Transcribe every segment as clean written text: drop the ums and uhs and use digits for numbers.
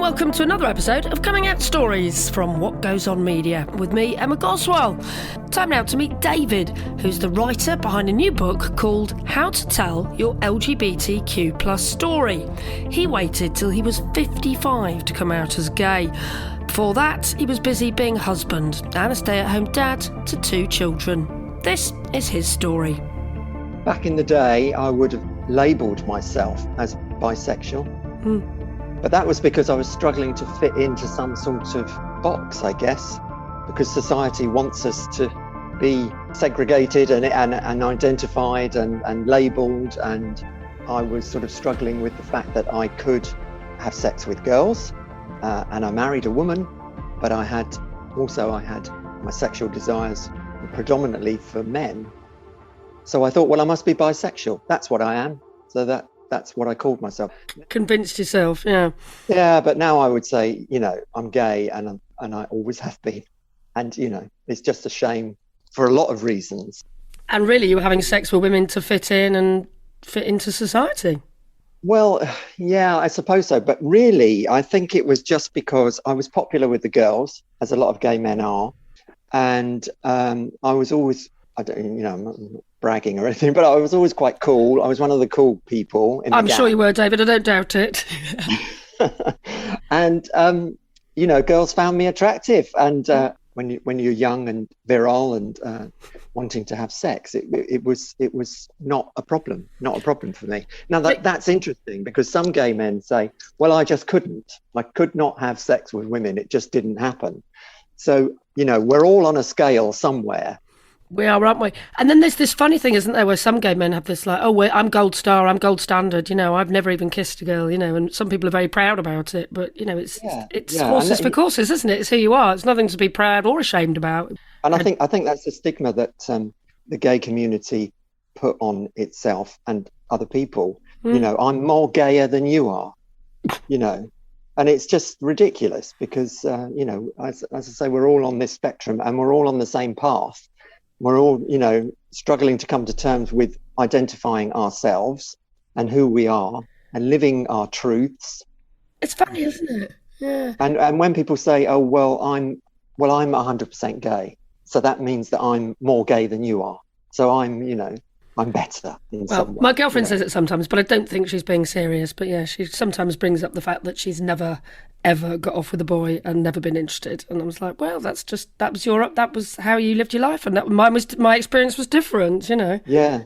welcome to another episode of Coming Out Stories from What Goes On Media with me, Emma Goswell. Time now to meet David, who's the writer behind a new book called How to Tell Your LGBTQ plus Story. He waited till he was 55 to come out as gay. Before that, he was busy being a husband and a stay-at-home dad to 2 children. This is his story. Back in the day, I would have labelled myself as bisexual. But that was because I was struggling to fit into some sort of box, I guess, because society wants us to be segregated and identified and labelled. And I was sort of struggling with the fact that I could have sex with girls and I married a woman, but I had my sexual desires predominantly for men. So I thought, well, I must be bisexual. That's what I am. So that's what I called myself. Convinced yourself, yeah. Yeah, but now I would say, I'm gay and I always have been. And, it's just a shame for a lot of reasons. And really, you were having sex with women to fit in and fit into society? Well, yeah, I suppose so. But really, I think it was just because I was popular with the girls, as a lot of gay men are. And I was always, I'm not bragging or anything, but I was always quite cool. I was one of the cool people in the I'm gang. sure you were, David. I don't doubt it. And, girls found me attractive. And when you're young and virile and wanting to have sex, it was not a problem for me. Now, that's interesting because some gay men say, well, I just couldn't. I could not have sex with women. It just didn't happen. So, we're all on a scale somewhere. We are, aren't we? And then there's this funny thing, isn't there, where some gay men have this like, I'm gold star, I'm gold standard, I've never even kissed a girl, and some people are very proud about it. But, it's horses for courses, isn't it? It's who you are. It's nothing to be proud or ashamed about. And I think that's the stigma that the gay community put on itself and other people. I'm more gayer than you are, And it's just ridiculous because, as I say, we're all on this spectrum and we're all on the same path. We're all, struggling to come to terms with identifying ourselves and who we are and living our truths. It's funny, isn't it? Yeah. And when people say, I'm 100% gay, so that means that I'm more gay than you are. So I'm better in some way. My girlfriend says it sometimes, but I don't think she's being serious. But yeah, she sometimes brings up the fact that she's never, ever got off with a boy and never been interested. And I was like, well, that was how you lived your life. And my experience was different, Yeah.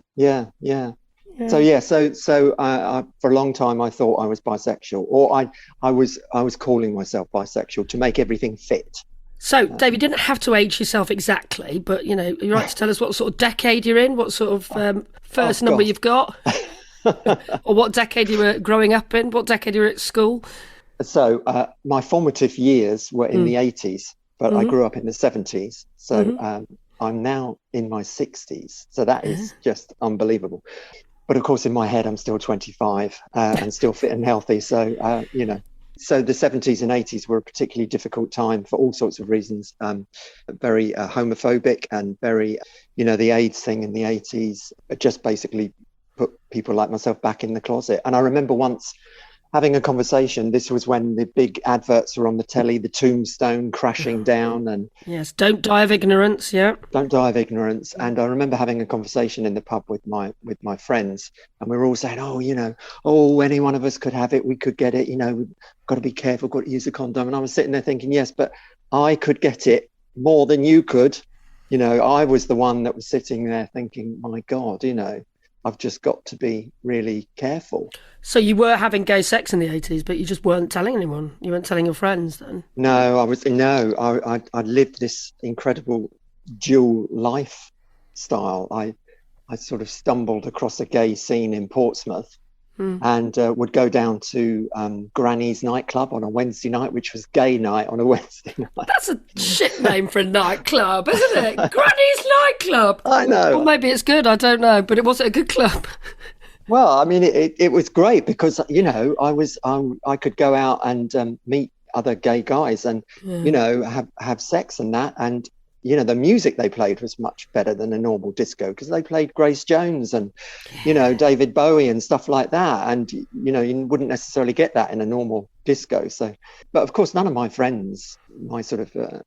So I for a long time, I thought I was bisexual, or I was calling myself bisexual to make everything fit. So, Dave, you didn't have to age yourself exactly, but, you're right to tell us what sort of decade you're in, what sort of first number you've got, or what decade you were growing up in, what decade you were at school. So, my formative years were in the 80s, but I grew up in the 70s. So, I'm now in my 60s. So that is just unbelievable. But, of course, in my head, I'm still 25 and still fit and healthy. So, So the 70s and 80s were a particularly difficult time for all sorts of reasons, very homophobic and very, the AIDS thing in the 80s just basically put people like myself back in the closet. And I remember once having a conversation. This was when the big adverts were on the telly, the tombstone crashing down. And yes, don't die of ignorance, yeah. Don't die of ignorance. And I remember having a conversation in the pub with my friends, and we were all saying, any one of us could have it, we could get it, we've got to be careful, got to use a condom. And I was sitting there thinking, yes, but I could get it more than you could. I was the one that was sitting there thinking, my God, I've just got to be really careful. So you were having gay sex in the 80s, but you just weren't telling anyone? You weren't telling your friends then? No, I lived this incredible dual lifestyle. I sort of stumbled across a gay scene in Portsmouth and would go down to Granny's nightclub on a Wednesday night, which was gay night on a Wednesday night. That's a shit name for a nightclub, isn't it? Granny's nightclub. I know. Well, maybe it's good, I don't know, but it wasn't a good club. Well, I mean, it was great because, I could go out and meet other gay guys and, have sex and that. And, the music they played was much better than a normal disco because they played Grace Jones and, David Bowie and stuff like that. And, you wouldn't necessarily get that in a normal disco. So, but of course, none of my friends, my sort of,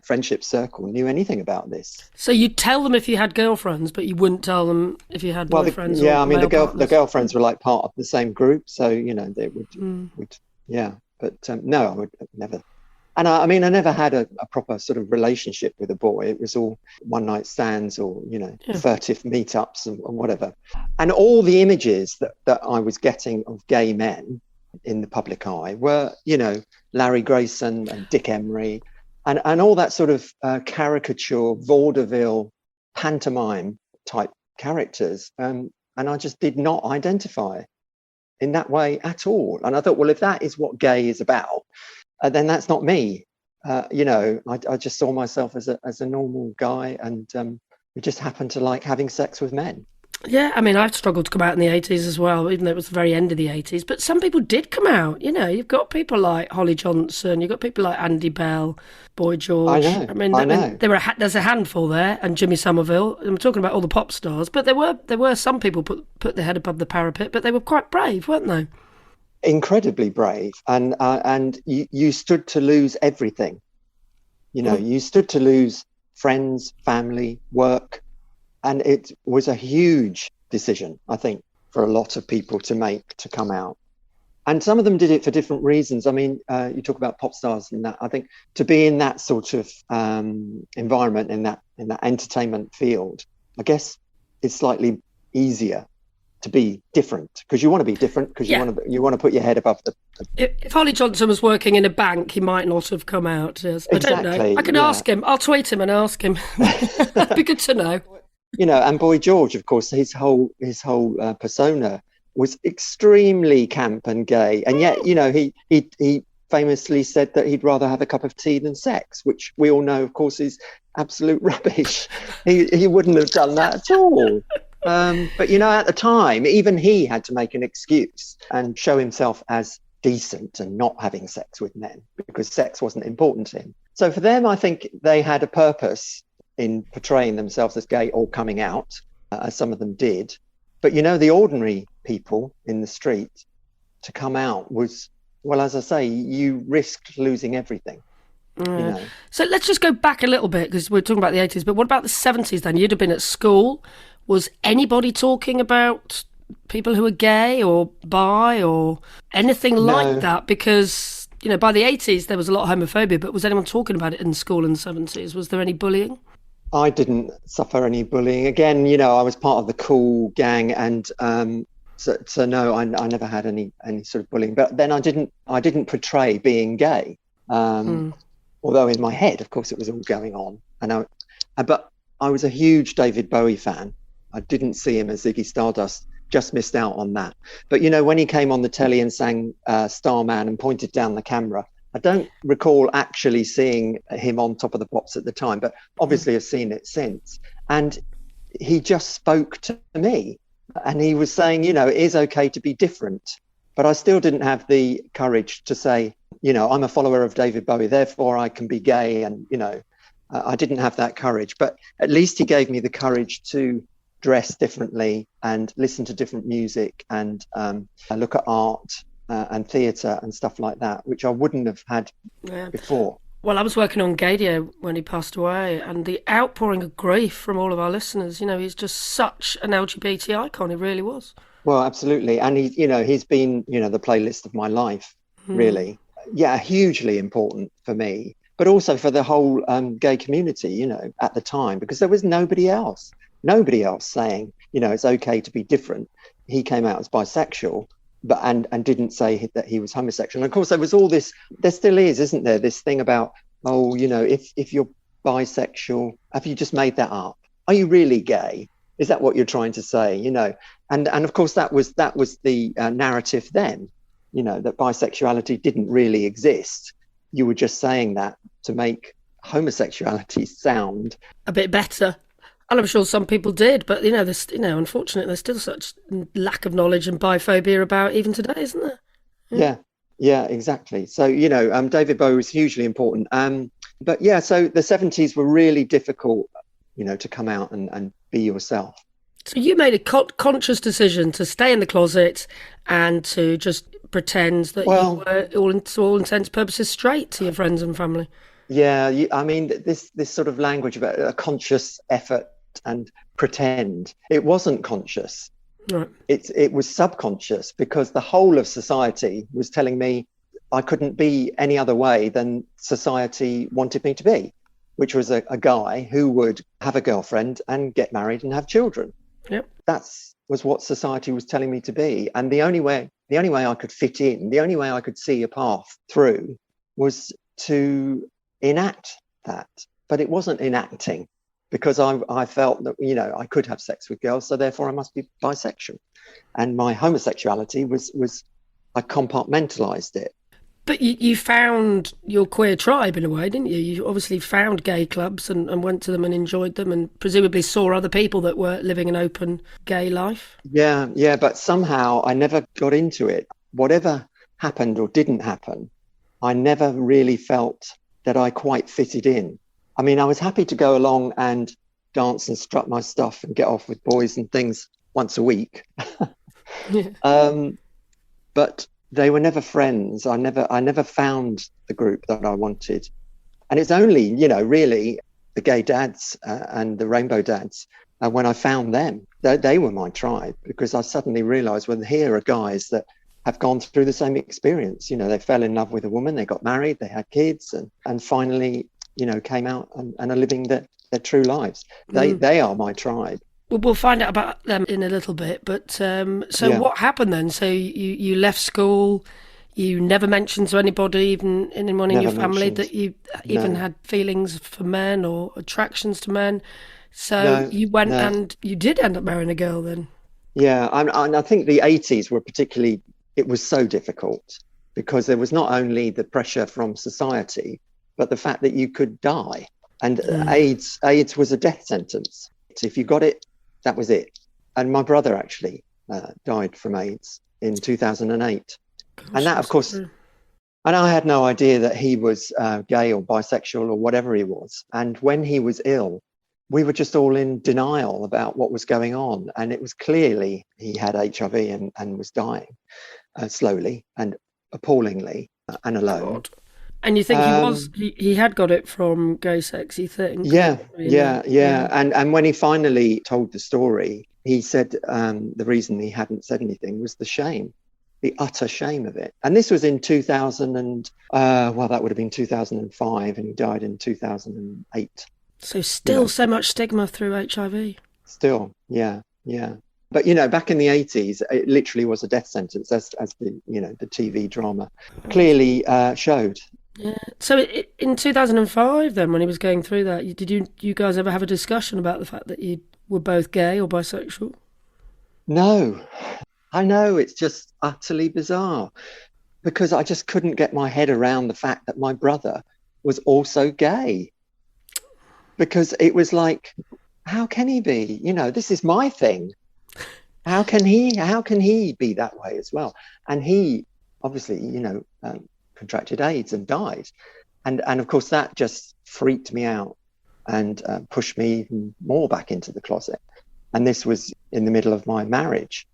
friendship circle knew anything about this. So you'd tell them if you had girlfriends, but you wouldn't tell them if you had boyfriends or male partners? The girlfriends were like part of the same group. So, they would yeah. But no, I would never. And I never had a proper sort of relationship with a boy. It was all one night stands or, furtive meetups and whatever. And all the images that I was getting of gay men in the public eye were, Larry Grayson and Dick Emery and all that sort of caricature, vaudeville, pantomime type characters. And I just did not identify in that way at all. And I thought, well, if that is what gay is about, then that's not me. I just saw myself as a normal guy, and we just happened to like having sex with men. Yeah, I've struggled to come out in the 80s as well, even though it was the very end of the 80s. But some people did come out. You've got people like Holly Johnson, you've got people like Andy Bell, Boy George. I know. There's a handful there, and Jimmy Somerville. I'm talking about all the pop stars, but there were some people put their head above the parapet, but they were quite brave, weren't they? Incredibly brave, and you stood to lose everything. You stood to lose friends, family, work. And it was a huge decision, I think, for a lot of people to make, to come out. And some of them did it for different reasons. You talk about pop stars and that. I think to be in that sort of environment, in that entertainment field, I guess it's slightly easier to be different, because you want to be different, because you want to put your head above the. If Holly Johnson was working in a bank, he might not have come out. Yes. I don't know. I can ask him. I'll tweet him and ask him. That'd be good to know. And Boy George, of course, his whole persona was extremely camp and gay, and yet, he famously said that he'd rather have a cup of tea than sex, which we all know, of course, is absolute rubbish. He wouldn't have done that at all. But at the time, even he had to make an excuse and show himself as decent and not having sex with men, because sex wasn't important to him. So for them, I think they had a purpose in portraying themselves as gay or coming out, as some of them did. But, the ordinary people in the street, to come out was, well, as I say, you risked losing everything. So let's just go back a little bit, because we're talking about the 80s, but what about the 70s then? You'd have been at school. Was anybody talking about people who were gay or bi or anything like that? Because, by the 80s, there was a lot of homophobia, but was anyone talking about it in school in the 70s? Was there any bullying? I didn't suffer any bullying. Again, I was part of the cool gang, and so no, I never had any sort of bullying. But then I didn't portray being gay, although in my head, of course, it was all going on. But I was a huge David Bowie fan. I didn't see him as Ziggy Stardust. Just missed out on that. But when he came on the telly and sang Starman and pointed down the camera, I don't recall actually seeing him on Top of the Pops at the time, but obviously I've seen it since. And he just spoke to me, and he was saying, it is okay to be different. But I still didn't have the courage to say, I'm a follower of David Bowie, therefore I can be gay. And, I didn't have that courage. But at least he gave me the courage to dress differently and listen to different music and look at art and theatre and stuff like that, which I wouldn't have had before. Well, I was working on Gadio when he passed away, and the outpouring of grief from all of our listeners, he's just such an LGBT icon, he really was. Well, absolutely. And he's been, the playlist of my life, really. Yeah, hugely important for me, but also for the whole gay community, at the time, because there was nobody else saying, it's okay to be different. He came out as bisexual, but and didn't say that he was homosexual. And of course, there was all this, there still is, isn't there, this thing about, if you're bisexual, have you just made that up? Are you really gay? Is that what you're trying to say? And of course, that was the narrative then, that bisexuality didn't really exist. You were just saying that to make homosexuality sound a bit better. And I'm sure some people did, but there's unfortunately there's still such lack of knowledge and biphobia about even today, isn't there? Yeah, exactly. So David Bowie was hugely important. But yeah, so the 70s were really difficult, to come out and be yourself. So you made a conscious decision to stay in the closet and to just pretend that you Well, were, to all intents and purposes, straight to your friends and family. yeah, I mean, this sort of language about a conscious effort and pretend, it wasn't conscious. Right. It was subconscious because the whole of society was telling me I couldn't be any other way than society wanted me to be, which was a guy who would have a girlfriend and get married and have children. Yep. That's was what society was telling me to be. And the only way I could fit in, the only way I could see a path through was to enact that. But it wasn't enacting, because I felt that, I could have sex with girls, so therefore I must be bisexual. And my homosexuality was I compartmentalized it. But you found your queer tribe in a way, didn't you? You obviously found gay clubs and went to them and enjoyed them, and presumably saw other people that were living an open gay life. Yeah, but somehow I never got into it. Whatever happened or didn't happen, I never really felt that I quite fitted in. I mean, I was happy to go along and dance and strut my stuff and get off with boys and things once a week. Yeah. But they were never friends. I never found the group that I wanted. And it's only, really the gay dads and the rainbow dads, when I found them, they were my tribe, because I suddenly realized, well, here are guys that have gone through the same experience. They fell in love with a woman, they got married, they had kids, and finally, came out and are living their true lives. They are my tribe. We'll find out about them in a little bit, but so Yeah. What happened then? So you left school, you never mentioned to anybody, even anyone in Never your family, mentioned. that you even No. had feelings for men or attractions to men. So No, you went no. and you did end up marrying a girl then. Yeah, and I think the 80s were particularly, it was so difficult because there was not only the pressure from society, but the fact that you could die. And AIDS was a death sentence. If you got it, that was it. And my brother actually died from AIDS in 2008. Gosh, And that, of course, and I had no idea that he was gay or bisexual or whatever he was. And when he was ill, we were just all in denial about what was going on. And it was clearly he had HIV and was dying slowly and appallingly and alone. God. And you think he had got it from gay sex, you think? Yeah. Yeah. And when he finally told the story, he said the reason he hadn't said anything was the shame, the utter shame of it. And this was in 2000 and, that would have been 2005, and he died in 2008. So still so much stigma through HIV. Still, yeah. But, back in the 80s, it literally was a death sentence, as the, the TV drama clearly showed. Yeah. So in 2005, then, when he was going through that, did you guys ever have a discussion about the fact that you were both gay or bisexual? No, I know, it's just utterly bizarre, because I just couldn't get my head around the fact that my brother was also gay. Because it was like, how can he be? This is my thing. How can he be that way as well? And he obviously, contracted AIDS and died. And of course, that just freaked me out and pushed me even more back into the closet. And this was in the middle of my marriage.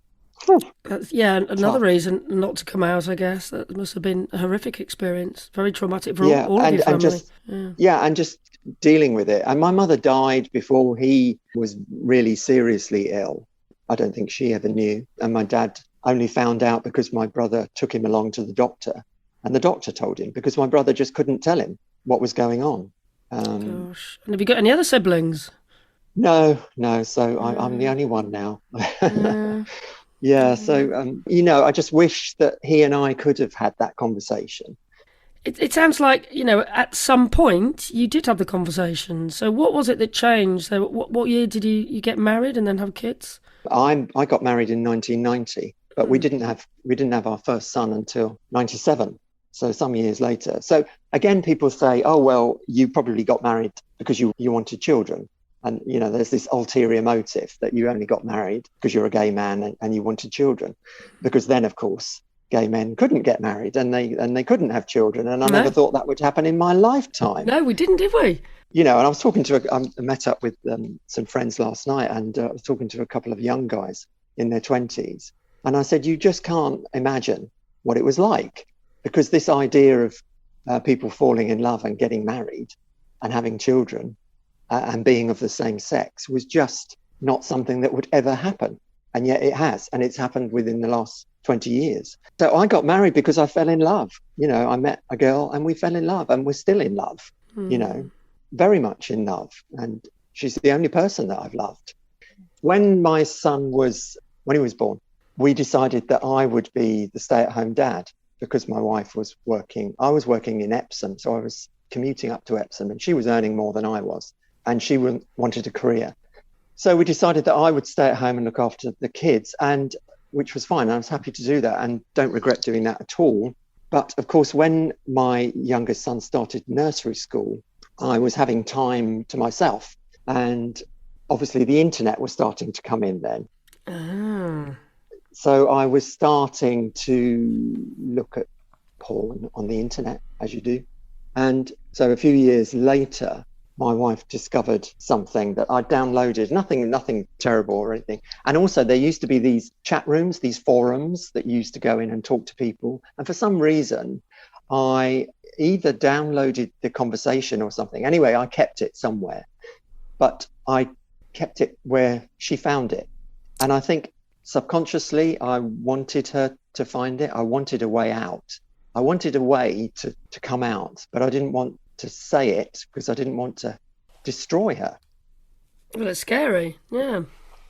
Another reason not to come out, I guess. That must have been a horrific experience, very traumatic for all of your family. And just dealing with it. And my mother died before he was really seriously ill. I don't think she ever knew. And my dad only found out because my brother took him along to the doctor, and the doctor told him, because my brother just couldn't tell him what was going on. Gosh. And have you got any other siblings? No. So I'm the only one now. So, I just wish that he and I could have had that conversation. It sounds like, at some point you did have the conversation. So what was it that changed? So what year did you get married and then have kids? I got married in 1990, but we didn't have our first son until 97. So some years later. So again, people say, oh, well, you probably got married because you wanted children. And, there's this ulterior motive that you only got married because you're a gay man and you wanted children. Because then, of course, gay men couldn't get married and they couldn't have children. And I never thought that would happen in my lifetime. No, we didn't, did we? And I was talking I met up with some friends last night, and I was talking to a couple of young guys in their 20s. And I said, you just can't imagine what it was like, because this idea of people falling in love and getting married and having children and being of the same sex was just not something that would ever happen. And yet it has, and it's happened within the last 20 years. So I got married because I fell in love. I met a girl and we fell in love, and we're still in love, very much in love. And she's the only person that I've loved. When my son was born, we decided that I would be the stay-at-home dad because my wife was working. I was working in Epsom, so I was commuting up to Epsom, and she was earning more than I was, and she wanted a career. So we decided that I would stay at home and look after the kids, and which was fine. I was happy to do that and don't regret doing that at all. But of course, when my youngest son started nursery school, I was having time to myself. And obviously the internet was starting to come in then. Ah. So I was starting to look at porn on the internet, as you do. And so a few years later, my wife discovered something that I downloaded, nothing terrible or anything. And also there used to be these chat rooms, these forums that you used to go in and talk to people. And for some reason, I either downloaded the conversation or something. Anyway, I kept it somewhere, but I kept it where she found it. And I think subconsciously, I wanted her to find it. I wanted a way out. I wanted a way to come out, but I didn't want to say it because I didn't want to destroy her. Well, it's scary, yeah.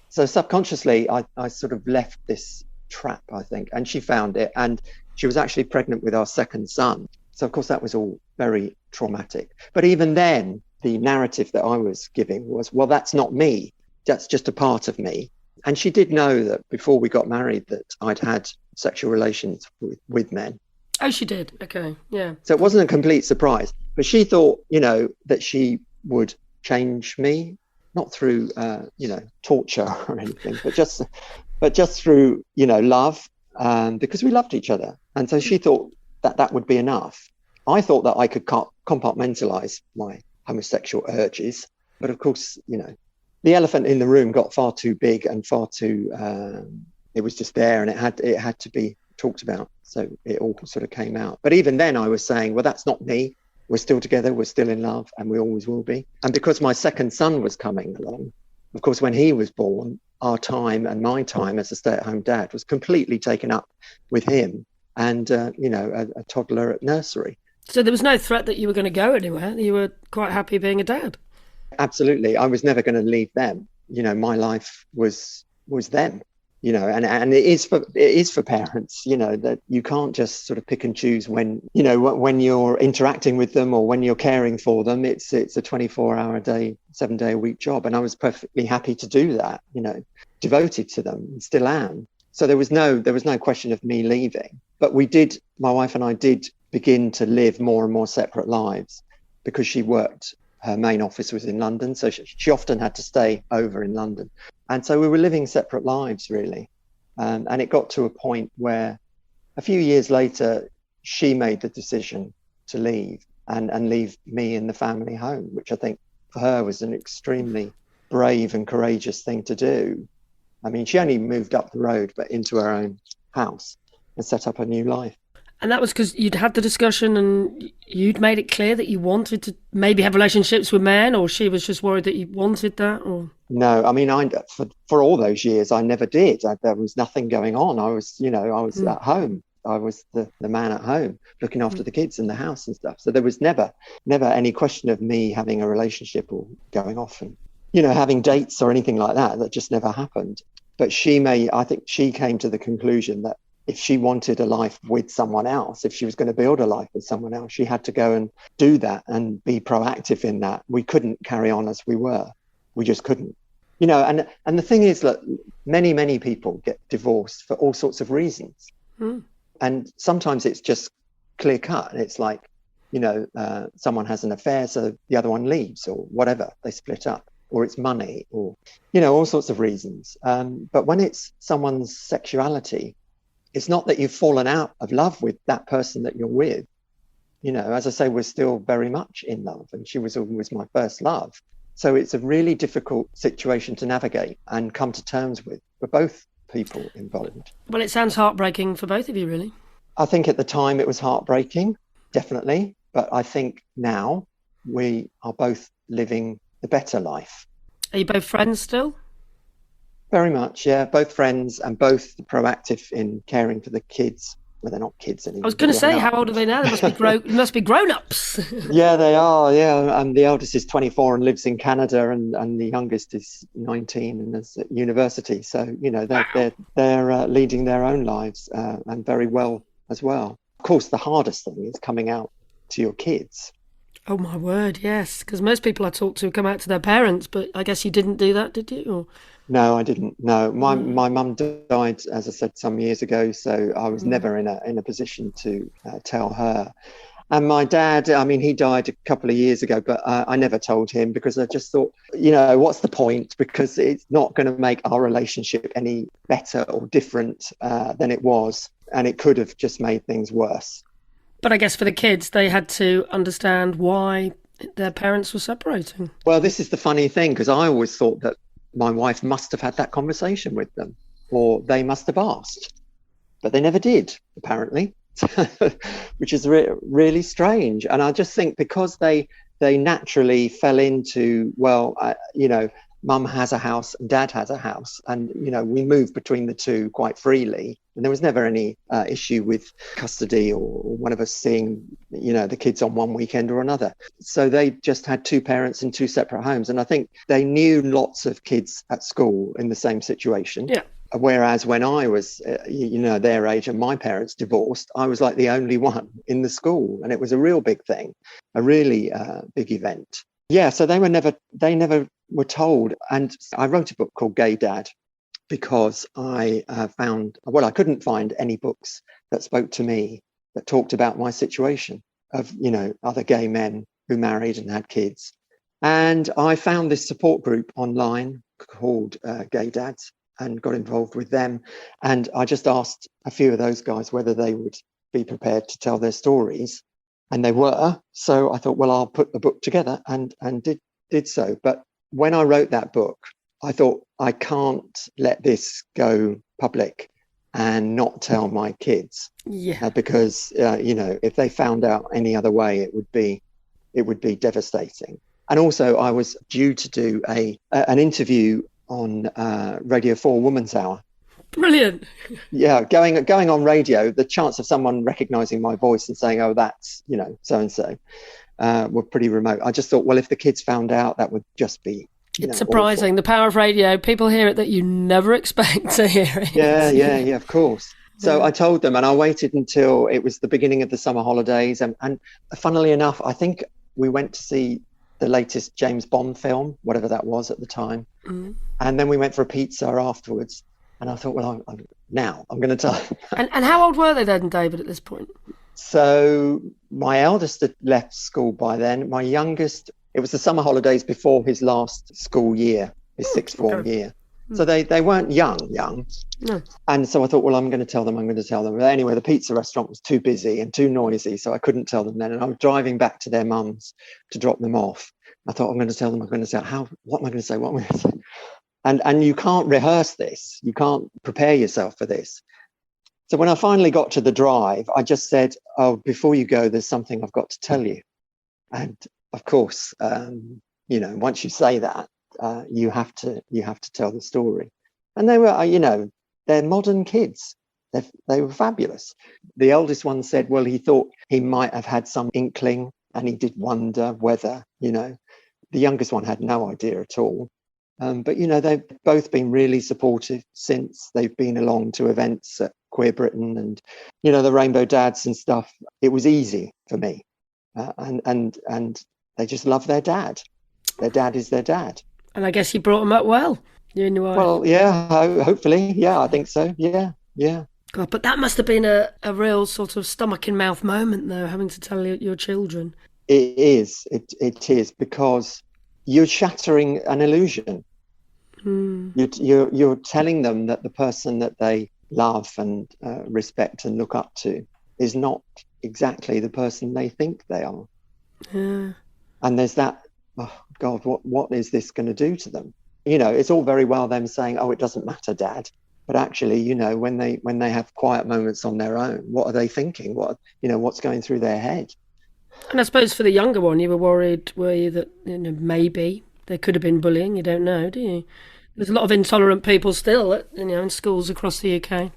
So subconsciously, I sort of left this trap, I think, and she found it, and she was actually pregnant with our second son. So of course that was all very traumatic. But even then, the narrative that I was giving was, well, that's not me. That's just a part of me. And she did know that before we got married that I'd had sexual relations with men. Oh, she did. Okay, yeah. So it wasn't a complete surprise. But she thought, that she would change me, not through, torture or anything, but just through, love, because we loved each other. And so she thought that would be enough. I thought that I could compartmentalize my homosexual urges. But of course, the elephant in the room got far too big and far too, it was just there, and it had to be talked about. So it all sort of came out. But even then I was saying, well, that's not me. We're still together, we're still in love, and we always will be. And because my second son was coming along, of course, when he was born, our time and my time as a stay-at-home dad was completely taken up with him and, a toddler at nursery. So there was no threat that you were going to go anywhere? You were quite happy being a dad? Absolutely. I was never going to leave them. My life was them. And it is for parents, that you can't just sort of pick and choose when you're interacting with them or when you're caring for them. It's a 24-hour a day, 7-day a week job. And I was perfectly happy to do that, devoted to them, and still am. So there was no question of me leaving. But my wife and I did begin to live more and more separate lives because she worked. Her main office was in London, so she often had to stay over in London. And so we were living separate lives, really. And it got to a point where a few years later, she made the decision to leave and leave me in the family home, which I think for her was an extremely brave and courageous thing to do. I mean, she only moved up the road, but into her own house and set up a new life. And that was because you'd had the discussion and you'd made it clear that you wanted to maybe have relationships with men, or she was just worried that you wanted that? Or no, I mean, for all those years, I never did. There was nothing going on. I was at home. I was the man at home looking after the kids in the house and stuff. So there was never any question of me having a relationship or going off and, having dates or anything like that. That just never happened. But I think she came to the conclusion that if she wanted a life with someone else, if she was going to build a life with someone else, she had to go and do that and be proactive in that. We couldn't carry on as we were. We just couldn't. And the thing is that many people get divorced for all sorts of reasons. And sometimes it's just clear cut. It's like, someone has an affair, so the other one leaves or whatever, they split up, or it's money or, all sorts of reasons. But when it's someone's sexuality, it's not that you've fallen out of love with that person that you're with. As I say, we're still very much in love, and she was always my first love. So it's a really difficult situation to navigate and come to terms with for both people involved. Well, it sounds heartbreaking for both of you, really. I think at the time it was heartbreaking, definitely. But I think now we are both living the better life. Are you both friends still? Very much, yeah. Both friends and both proactive in caring for the kids. Well, they're not kids I was anymore. They're going to grown say, how up. old are they now? They must be grown-ups. Yeah, they are. Yeah, and the eldest is 24 and lives in Canada, and the youngest is 19 and is at university. So they're Wow. they're leading their own lives and very well as well. Of course, the hardest thing is coming out to your kids. Oh my word, yes. Because most people I talk to come out to their parents, but I guess you didn't do that, did you? Or... No, I didn't. No, my Mm, my mum died, as I said, some years ago, so I was never in a position to tell her. And my dad, I mean, he died a couple of years ago, but I never told him because I just thought, what's the point? Because it's not going to make our relationship any better or different than it was, and it could have just made things worse. But I guess for the kids, they had to understand why their parents were separating. Well, this is the funny thing, because I always thought that my wife must have had that conversation with them, or they must have asked, but they never did, apparently, which is really strange. And I just think because they naturally fell into, well, mum has a house and dad has a house, and we moved between the two quite freely, and there was never any issue with custody or one of us seeing the kids on one weekend or another. So they just had two parents in two separate homes, and I think they knew lots of kids at school in the same situation. Yeah. Whereas when I was their age and my parents divorced, I was like the only one in the school, and it was a real big thing, a really big event. Yeah, so they never were told. And I wrote a book called Gay Dad because I I couldn't find any books that spoke to me that talked about my situation of, other gay men who married and had kids. And I found this support group online called Gay Dads and got involved with them. And I just asked a few of those guys whether they would be prepared to tell their stories. And they were. So I thought, well, I'll put the book together and did so. But when I wrote that book, I thought, I can't let this go public and not tell my kids. Yeah. Because, if they found out any other way, it would be devastating. And also I was due to do an interview on Radio 4 Woman's Hour. Brilliant. Yeah, going on radio, the chance of someone recognizing my voice and saying, oh, that's, so and so, were pretty remote. I just thought, well, if the kids found out, that would just be it's surprising. Awful. The power of radio. People hear it that you never expect to hear it. Yeah, of course. So I told them, and I waited until it was the beginning of the summer holidays. And funnily enough, I think we went to see the latest James Bond film, whatever that was at the time. Mm. And then we went for a pizza afterwards. And I thought, well, I'm going to tell. And how old were they then, David, at this point? So my eldest had left school by then. My youngest, it was the summer holidays before his last school year, his sixth form year. So they weren't young. No. And so I thought, well, I'm going to tell them. But anyway, the pizza restaurant was too busy and too noisy, so I couldn't tell them then. And I was driving back to their mum's to drop them off. I thought, I'm going to tell them. What am I going to say? What am I going to say? And you can't rehearse this. You can't prepare yourself for this. So when I finally got to the drive, I just said, oh, before you go, there's something I've got to tell you. And of course, once you say that, you have to tell the story. And they were, they're modern kids. They were fabulous. The eldest one said, well, he thought he might have had some inkling and he did wonder whether, the youngest one had no idea at all. But, they've both been really supportive since. They've been along to events at Queer Britain and, the Rainbow Dads and stuff. It was easy for me. And they just love their dad. Their dad is their dad. And I guess you brought them up well, you and your wife. Well, yeah, hopefully. Yeah, I think so. Yeah. God, but that must have been a real sort of stomach in mouth moment, though, having to tell your children. It is. It is, because you're shattering an illusion. You're telling them that the person that they love and respect and look up to is not exactly the person they think they are. Yeah. And there's that, oh God, what is this going to do to them? It's all very well them saying, oh, it doesn't matter, Dad. But actually, when they have quiet moments on their own, what are they thinking? What's going through their head? And I suppose for the younger one, you were worried, were you, that maybe there could have been bullying? You don't know, do you? There's a lot of intolerant people still, in schools across the UK.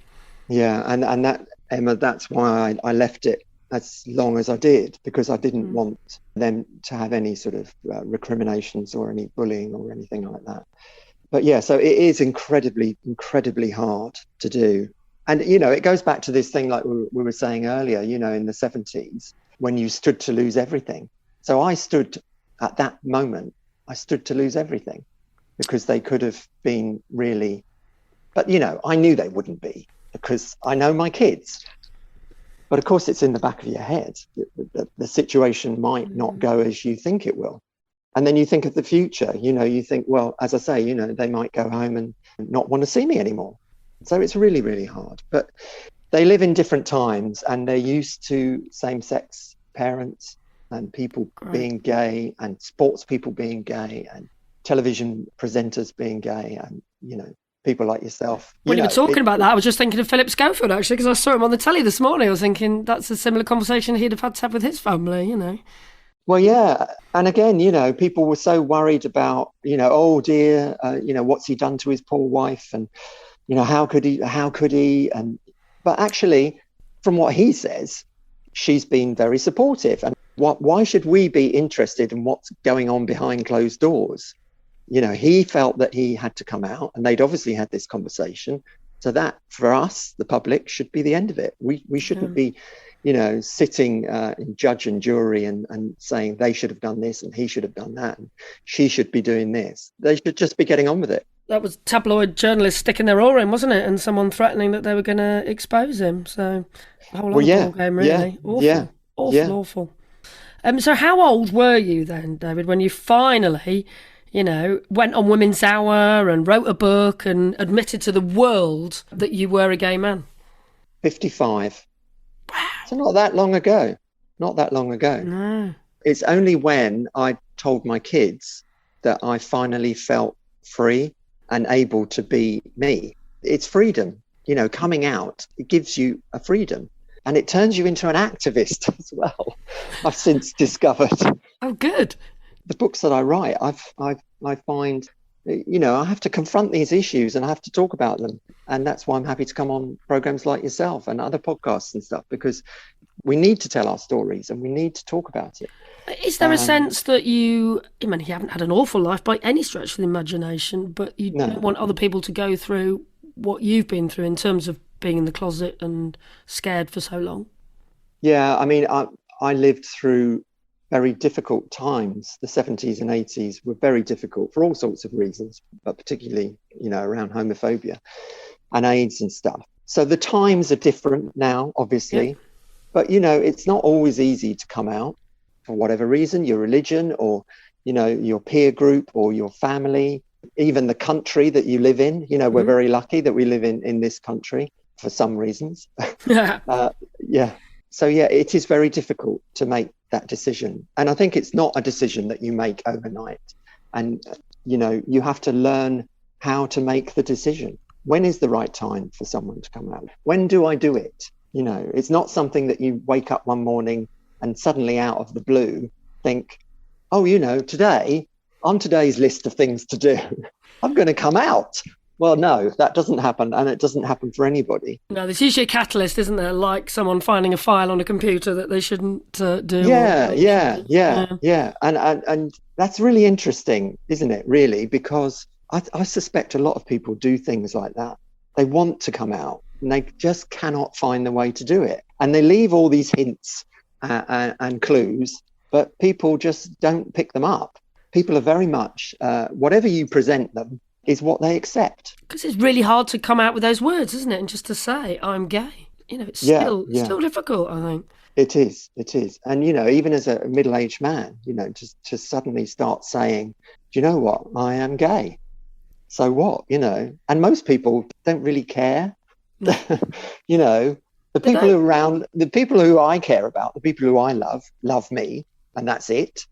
Yeah, and that, Emma, that's why I left it as long as I did, because I didn't want them to have any sort of recriminations or any bullying or anything like that. But yeah, so it is incredibly, incredibly hard to do. And, it goes back to this thing like we were saying earlier, in the 70s, when you stood to lose everything. So I stood at that moment, I stood to lose everything, because they could have been really, but, I knew they wouldn't be, because I know my kids. But of course, it's in the back of your head. The situation might not go as you think it will. And then you think of the future, you think, well, as I say, they might go home and not want to see me anymore. So it's really, really hard. But they live in different times, and they're used to same-sex parents and people being gay, and sports people being gay, and television presenters being gay, and, people like yourself. When you were talking about that, I was just thinking of Philip Schofield, actually, because I saw him on the telly this morning. I was thinking that's a similar conversation he'd have had to have with his family, Well, yeah. And again, people were so worried about, oh dear, what's he done to his poor wife? And, how could he? But actually, from what he says, she's been very supportive. And why should we be interested in what's going on behind closed doors? He felt that he had to come out, and they'd obviously had this conversation. So that, for us, the public, should be the end of it. We shouldn't be, sitting in judge and jury and saying they should have done this and he should have done that and she should be doing this. They should just be getting on with it. That was tabloid journalists sticking their oar in, wasn't it? And someone threatening that they were going to expose him. So a whole other game, really. Awful. So how old were you then, David, when you finally, went on Women's Hour and wrote a book and admitted to the world that you were a gay man? 55. Wow. So not that long ago. No. It's only when I told my kids that I finally felt free and able to be me. It's freedom, coming out. It gives you a freedom, and it turns you into an activist as well. I've since discovered. Oh, good. The books that I write, I find, I have to confront these issues and I have to talk about them. And that's why I'm happy to come on programs like yourself and other podcasts and stuff, because we need to tell our stories and we need to talk about it. Is there a sense that you haven't had an awful life by any stretch of the imagination, but you don't want other people to go through what you've been through in terms of being in the closet and scared for so long? Yeah, I lived through very difficult times. The 70s and 80s were very difficult for all sorts of reasons, but particularly, around homophobia and AIDS and stuff. So the times are different now, obviously, but, it's not always easy to come out for whatever reason, your religion or, your peer group or your family, even the country that you live in. We're very lucky that we live in this country for some reasons. So, it is very difficult to make that decision. And I think it's not a decision that you make overnight. And, you have to learn how to make the decision. When is the right time for someone to come out? When do I do it? It's not something that you wake up one morning and suddenly out of the blue think, oh, today, on today's list of things to do, I'm going to come out. Well, no, that doesn't happen, and it doesn't happen for anybody. No, there's usually a catalyst, isn't there? Like someone finding a file on a computer that they shouldn't do. Yeah. And that's really interesting, isn't it, really? Because I suspect a lot of people do things like that. They want to come out, and they just cannot find the way to do it. And they leave all these hints and clues, but people just don't pick them up. People are very much, whatever you present them, is what they accept. Because it's really hard to come out with those words, isn't it? And just to say, I'm gay. It's still difficult, I think. It is. And, even as a middle-aged man, to suddenly start saying, do you know what? I am gay. So what, And most people don't really care. The people who I care about, the people who I love me, and that's it.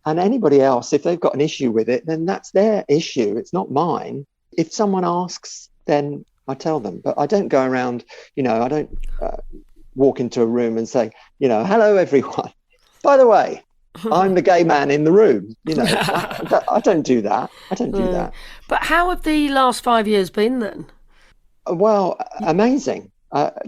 And anybody else, if they've got an issue with it, then that's their issue. It's not mine. If someone asks, then I tell them, but I don't go around, I don't walk into a room and say, hello, everyone. By the way, I'm the gay man in the room. I don't do that. I don't do that. But how have the last 5 years been then? Well, amazing.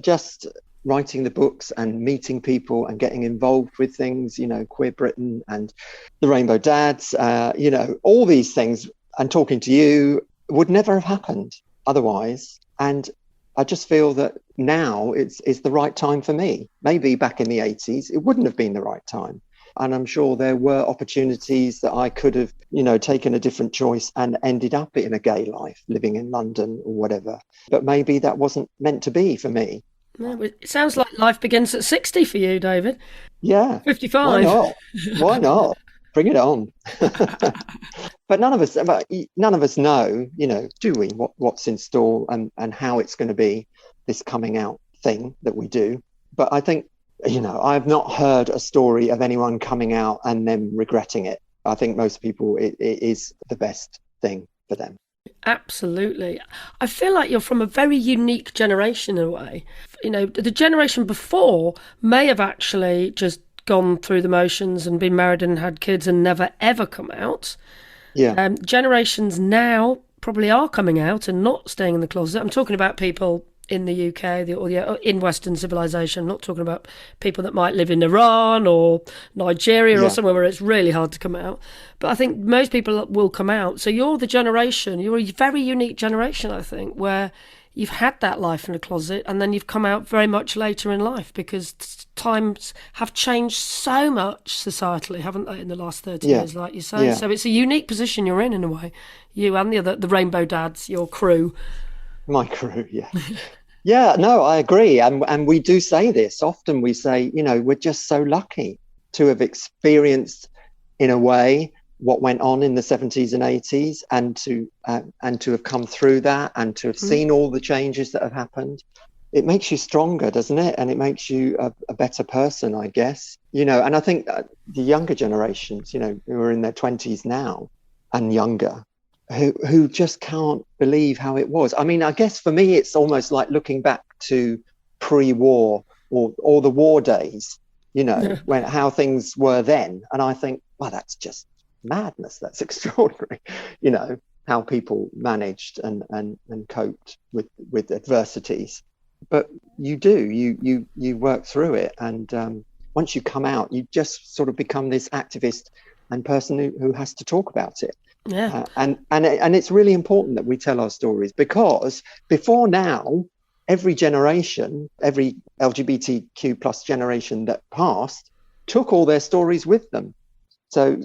Just writing the books and meeting people and getting involved with things, Queer Britain and the Rainbow Dads, all these things, and talking to you would never have happened otherwise. And I just feel that now it's the right time for me. Maybe back in the 80s, it wouldn't have been the right time. And I'm sure there were opportunities that I could have, taken a different choice and ended up in a gay life, living in London or whatever. But maybe that wasn't meant to be for me. No, it sounds like life begins at 60 for you, David. Yeah. 55. Why not? Why not? Bring it on. But none of us know, do we, what's in store and how it's going to be, this coming out thing that we do. But I think, I've not heard a story of anyone coming out and then regretting it. I think most people, it is the best thing for them. Absolutely. I feel like you're from a very unique generation in a way. The generation before may have actually just gone through the motions and been married and had kids and never ever come out. Yeah. Generations now probably are coming out and not staying in the closet. I'm talking about people in the UK or in Western civilization. I'm not talking about people that might live in Iran or Nigeria or somewhere where it's really hard to come out. But I think most people will come out. So you're a very unique generation, I think, where you've had that life in the closet and then you've come out very much later in life, because times have changed so much societally, haven't they, in the last 30 years, like you say. So it's a unique position you're in a way. You and the Rainbow Dads, your crew. My crew, yeah. Yeah, no, I agree. And we do say this. Often we say, we're just so lucky to have experienced, in a way, what went on in the 70s and 80s, and to have come through that and to have seen all the changes that have happened. It makes you stronger, doesn't it? And it makes you a better person, I guess. And I think the younger generations, who are in their 20s now and younger, who just can't believe how it was. I mean, I guess for me, it's almost like looking back to pre-war or the war days, when how things were then. And I think, well, that's just madness. That's extraordinary, how people managed and coped with adversities. But you work through it. And once you come out, you just sort of become this activist and person who has to talk about it. Yeah. And it's really important that we tell our stories, because before now, every generation, every LGBTQ plus generation that passed took all their stories with them. So,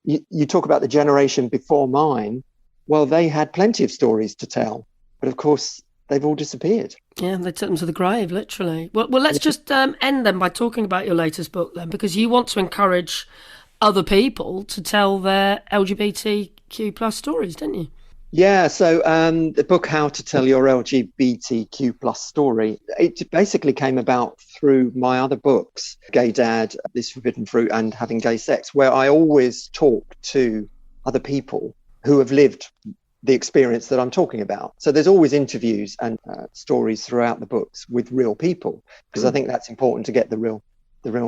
you talk about the generation before mine. Well, they had plenty of stories to tell, but of course they've all disappeared. Yeah, they took them to the grave, literally. Well, let's just end then by talking about your latest book then, because you want to encourage other people to tell their LGBTQ plus stories, don't you? Yeah, so the book, How to Tell Your LGBTQ plus Story, it basically came about through my other books, Gay Dad, This Forbidden Fruit, and Having Gay Sex, where I always talk to other people who have lived the experience that I'm talking about. So there's always interviews and stories throughout the books with real people, because I think that's important to get the real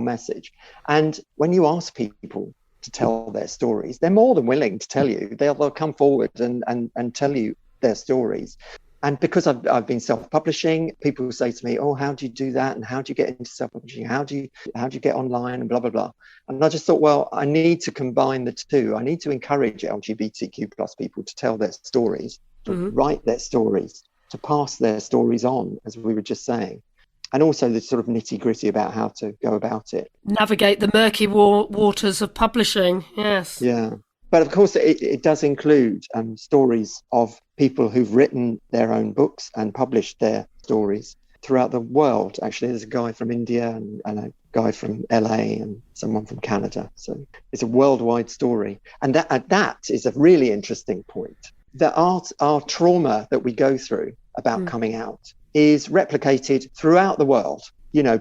message. And when you ask people to tell their stories, they're more than willing to tell you. They'll come forward and tell you their stories. And because I've been self-publishing, people say to me, oh, how do you do that? And how do you get into self-publishing? How do you get online and blah, blah, blah. And I just thought, well, I need to combine the two. I need to encourage LGBTQ plus people to tell their stories, to write their stories, to pass their stories on, as we were just saying. And also the sort of nitty-gritty about how to go about it. Navigate the murky waters of publishing, yes. Yeah. But of course, it does include stories of people who've written their own books and published their stories throughout the world. Actually, there's a guy from India and a guy from LA and someone from Canada. So it's a worldwide story. And that is a really interesting point. That our trauma that we go through about coming out is replicated throughout the world.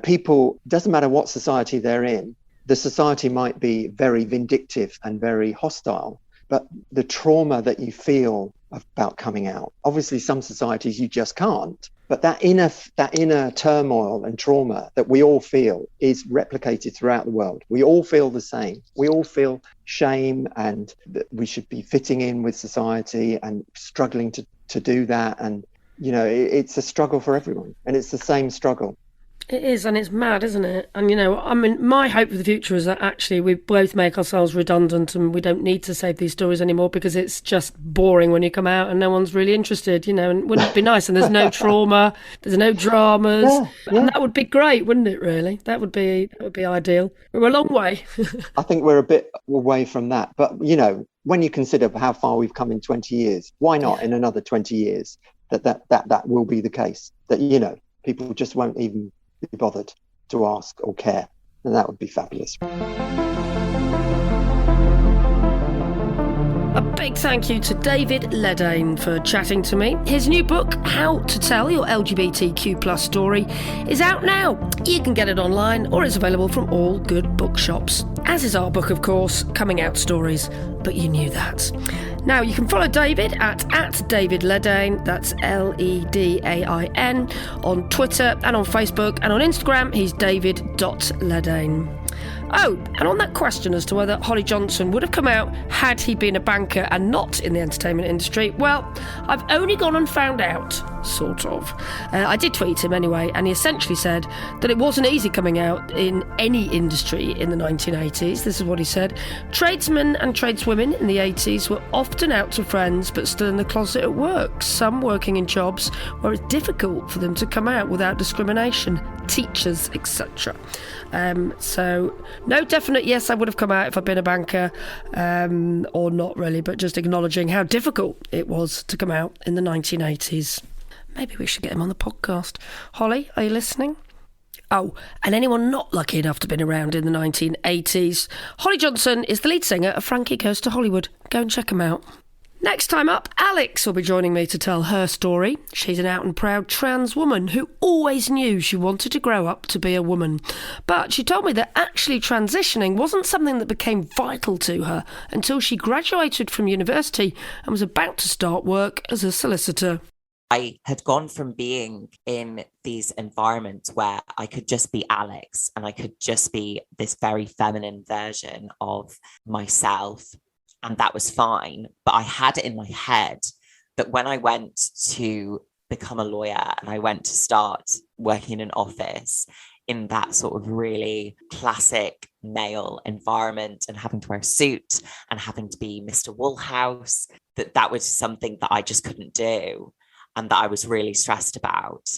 People, doesn't matter what society they're in, the society might be very vindictive and very hostile, But the trauma that you feel about coming out, obviously some societies you just can't, but that inner turmoil and trauma that we all feel is replicated throughout the world. We all feel the same. We all feel shame, and that we should be fitting in with society and struggling to do that. And, it's a struggle for everyone, and it's the same struggle. It is, and it's mad, isn't it? And, my hope for the future is that actually we both make ourselves redundant and we don't need to save these stories anymore, because it's just boring when you come out and no one's really interested, and wouldn't it be nice? And there's no trauma, there's no dramas. Yeah. And that would be great, wouldn't it, really? That would be ideal. We're a long way. I think we're a bit away from that. But, when you consider how far we've come in 20 years, why not in another 20 years that will be the case? That, people just won't even be bothered to ask or care, and that would be fabulous. A big thank you to David Ledane for chatting to me. His new book, How to Tell Your LGBTQ+ Story, is out now. You can get it online, or it's available from all good bookshops. As is our book, of course, Coming Out Stories, but you knew that. Now, you can follow David at David Ledane, that's Ledain, on Twitter and on Facebook, and on Instagram, he's david.ledane. Oh, and on that question as to whether Holly Johnson would have come out had he been a banker and not in the entertainment industry, well, I've only gone and found out, sort of. I did tweet him anyway, and he essentially said that it wasn't easy coming out in any industry in the 1980s. This is what he said. Tradesmen and tradeswomen in the 80s were often out to friends but still in the closet at work, some working in jobs where it's difficult for them to come out without discrimination, teachers, etc. So no definite yes, I would have come out if I'd been a banker, or not really, but just acknowledging how difficult it was to come out in the 1980s. Maybe we should get him on the podcast. Holly, are you listening? Oh, and anyone not lucky enough to have been around in the 1980s, Holly Johnson is the lead singer of Frankie Goes to Hollywood. Go and check him out. Next time up, Alex will be joining me to tell her story. She's an out and proud trans woman who always knew she wanted to grow up to be a woman. But she told me that actually transitioning wasn't something that became vital to her until she graduated from university and was about to start work as a solicitor. I had gone from being in these environments where I could just be Alex and I could just be this very feminine version of myself, and that was fine. But I had it in my head that when I went to become a lawyer and I went to start working in an office in that sort of really classic male environment and having to wear a suit and having to be Mr. Woolhouse, that was something that I just couldn't do and that I was really stressed about.